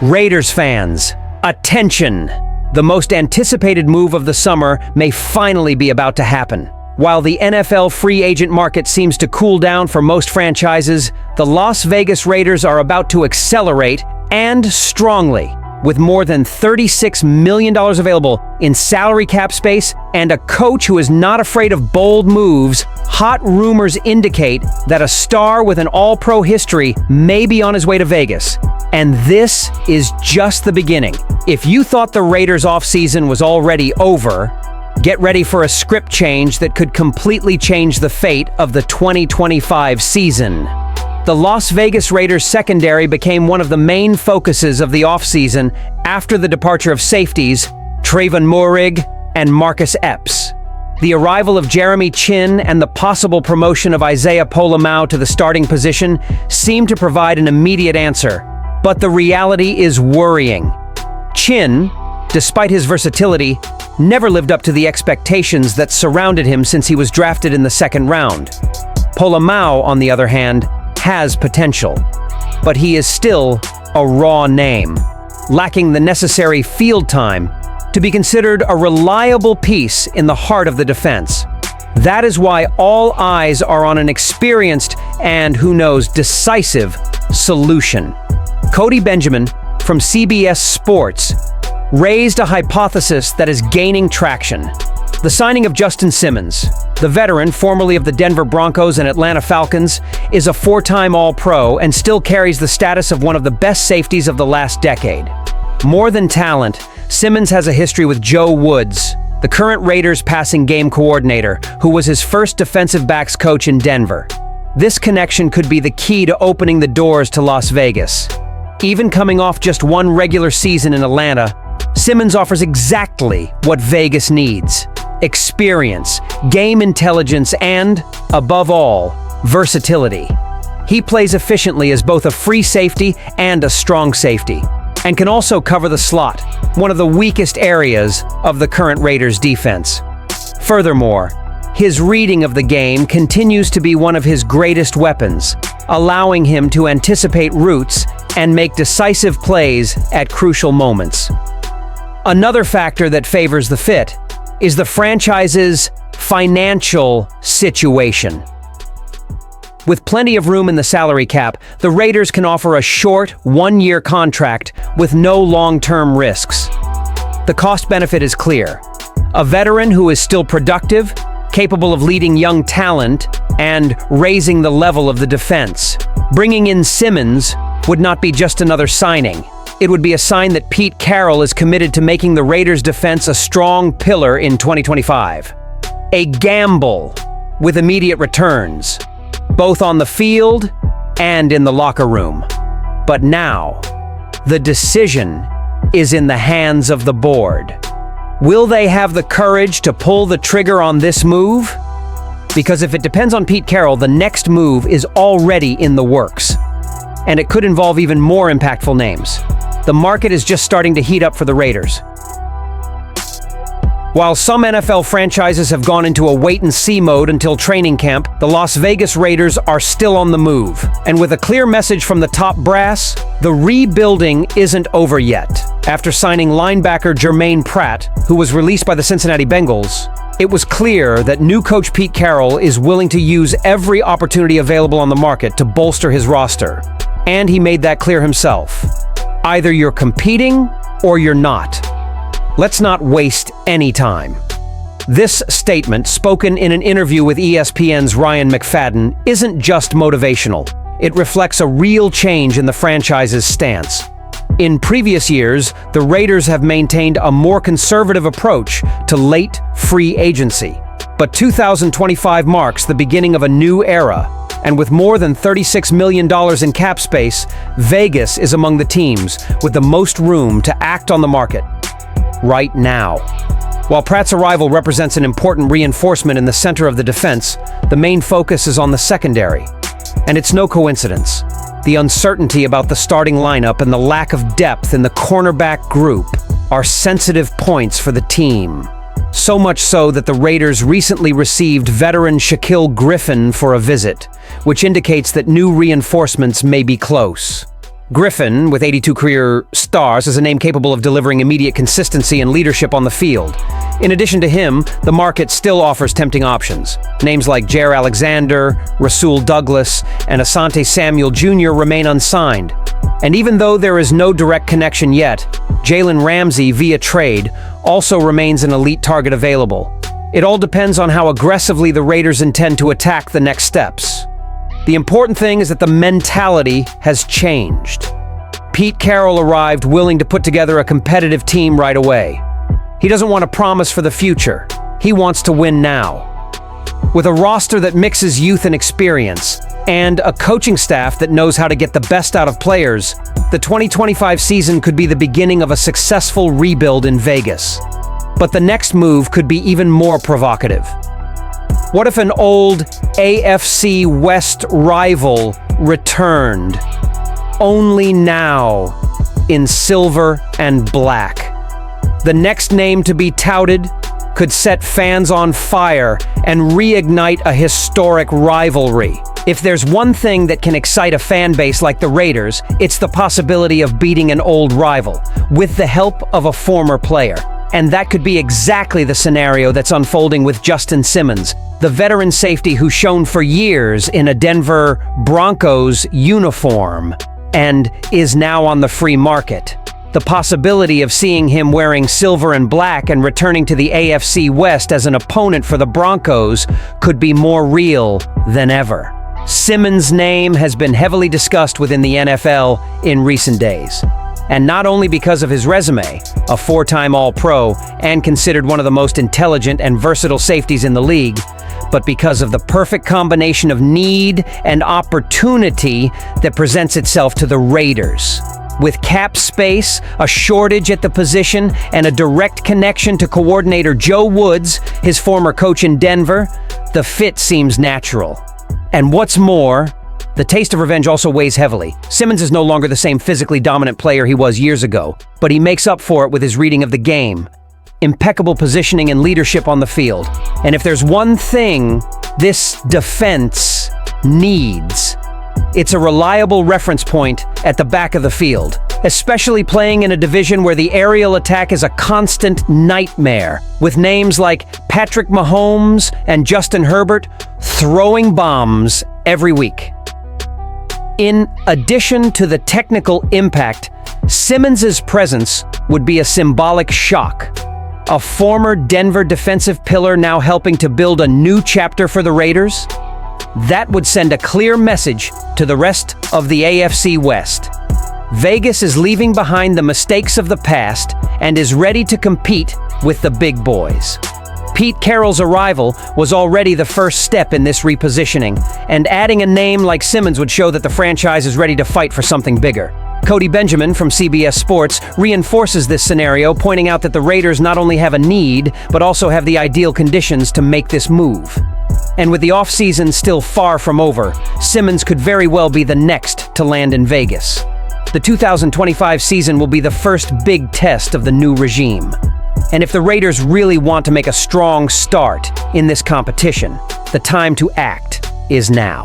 Raiders fans, attention! The most anticipated move of the summer may finally be about to happen. While the NFL free agent market seems to cool down for most franchises, the Las Vegas Raiders are about to accelerate, and strongly. With more than $36 million available in salary cap space and a coach who is not afraid of bold moves, hot rumors indicate that a star with an all-pro history may be on his way to Vegas. And this is just the beginning. If you thought the Raiders' offseason was already over, get ready for a script change that could completely change the fate of the 2025 season. The Las Vegas Raiders secondary became one of the main focuses of the offseason after the departure of safeties Trayvon Moehrig and Marcus Epps. The arrival of Jeremy Chinn and the possible promotion of Isaiah Pola-Mao to the starting position seemed to provide an immediate answer. But the reality is worrying. Chinn, despite his versatility, never lived up to the expectations that surrounded him since he was drafted in the second round. Pola-Mao, on the other hand, has potential, but he is still a raw name, lacking the necessary field time to be considered a reliable piece in the heart of the defense. That is why all eyes are on an experienced and, who knows, decisive solution. Cody Benjamin from CBS Sports raised a hypothesis that is gaining traction. The signing of Justin Simmons, the veteran formerly of the Denver Broncos and Atlanta Falcons, is a four-time All-Pro and still carries the status of one of the best safeties of the last decade. More than talent, Simmons has a history with Joe Woods, the current Raiders passing game coordinator, who was his first defensive backs coach in Denver. This connection could be the key to opening the doors to Las Vegas. Even coming off just one regular season in Atlanta, Simmons offers exactly what Vegas needs: experience, game intelligence, and, above all, versatility. He plays efficiently as both a free safety and a strong safety, and can also cover the slot, one of the weakest areas of the current Raiders defense. Furthermore, his reading of the game continues to be one of his greatest weapons, allowing him to anticipate routes and make decisive plays at crucial moments. Another factor that favors the fit is the franchise's financial situation. With plenty of room in the salary cap, the Raiders can offer a short, one-year contract with no long-term risks. The cost-benefit is clear. A veteran who is still productive, capable of leading young talent, and raising the level of the defense. Bringing in Simmons would not be just another signing. It would be a sign that Pete Carroll is committed to making the Raiders' defense a strong pillar in 2025. A gamble with immediate returns, both on the field and in the locker room. But now, the decision is in the hands of the board. Will they have the courage to pull the trigger on this move? Because if it depends on Pete Carroll, the next move is already in the works. And it could involve even more impactful names. The market is just starting to heat up for the Raiders. While some NFL franchises have gone into a wait-and-see mode until training camp, the Las Vegas Raiders are still on the move. And with a clear message from the top brass, the rebuilding isn't over yet. After signing linebacker Jermaine Pratt, who was released by the Cincinnati Bengals, it was clear that new coach Pete Carroll is willing to use every opportunity available on the market to bolster his roster. And he made that clear himself. Either you're competing or you're not. Let's not waste any time. This statement, spoken in an interview with ESPN's Ryan McFadden, isn't just motivational. It reflects a real change in the franchise's stance. In previous years, the Raiders have maintained a more conservative approach to late free agency. But 2025 marks the beginning of a new era. And with more than $36 million in cap space, Vegas is among the teams with the most room to act on the market right now. While Pratt's arrival represents an important reinforcement in the center of the defense, the main focus is on the secondary. And it's no coincidence. The uncertainty about the starting lineup and the lack of depth in the cornerback group are sensitive points for the team. So much so that the Raiders recently received veteran Shaquille Griffin for a visit, which indicates that new reinforcements may be close. Griffin, with 82 career stars, is a name capable of delivering immediate consistency and leadership on the field. In addition to him, the market still offers tempting options. Names like Jair Alexander, Rasul Douglas, and Asante Samuel Jr. remain unsigned. And even though there is no direct connection yet, Jalen Ramsey, via trade, also remains an elite target available. It all depends on how aggressively the Raiders intend to attack the next steps. The important thing is that the mentality has changed. Pete Carroll arrived willing to put together a competitive team right away. He doesn't want to promise for the future. He wants to win now. With a roster that mixes youth and experience, and a coaching staff that knows how to get the best out of players, the 2025 season could be the beginning of a successful rebuild in Vegas. But the next move could be even more provocative. What if an old AFC West rival returned, only now in silver and black? The next name to be touted could set fans on fire and reignite a historic rivalry. If there's one thing that can excite a fan base like the Raiders, it's the possibility of beating an old rival with the help of a former player. And that could be exactly the scenario that's unfolding with Justin Simmons, the veteran safety who shone for years in a Denver Broncos uniform and is now on the free market. The possibility of seeing him wearing silver and black and returning to the AFC West as an opponent for the Broncos could be more real than ever. Simmons' name has been heavily discussed within the NFL in recent days. And not only because of his resume, a four-time All-Pro and considered one of the most intelligent and versatile safeties in the league, but because of the perfect combination of need and opportunity that presents itself to the Raiders. With cap space, a shortage at the position, and a direct connection to coordinator Joe Woods, his former coach in Denver, the fit seems natural. And what's more, the taste of revenge also weighs heavily. Simmons is no longer the same physically dominant player he was years ago, but he makes up for it with his reading of the game, impeccable positioning and leadership on the field. And if there's one thing this defense needs, it's a reliable reference point at the back of the field, especially playing in a division where the aerial attack is a constant nightmare, with names like Patrick Mahomes and Justin Herbert throwing bombs every week. In addition to the technical impact, Simmons' presence would be a symbolic shock. A former Denver defensive pillar now helping to build a new chapter for the Raiders? That would send a clear message to the rest of the AFC West. Vegas is leaving behind the mistakes of the past and is ready to compete with the big boys. Pete Carroll's arrival was already the first step in this repositioning, and adding a name like Simmons would show that the franchise is ready to fight for something bigger. Cody Benjamin from CBS Sports reinforces this scenario, pointing out that the Raiders not only have a need, but also have the ideal conditions to make this move. And with the offseason still far from over, Simmons could very well be the next to land in Vegas. The 2025 season will be the first big test of the new regime. And if the Raiders really want to make a strong start in this competition, the time to act is now.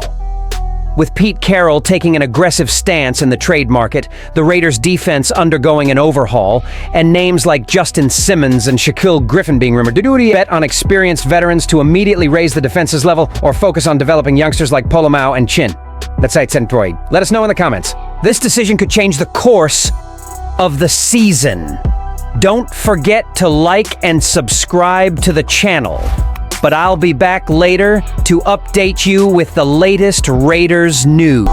With Pete Carroll taking an aggressive stance in the trade market, the Raiders' defense undergoing an overhaul, and names like Justin Simmons and Shaquille Griffin being rumored, do you bet on experienced veterans to immediately raise the defense's level or focus on developing youngsters like Polomau and Chin? That's Centroid. Let us know in the comments. This decision could change the course of the season. Don't forget to like and subscribe to the channel. But I'll be back later to update you with the latest Raiders news.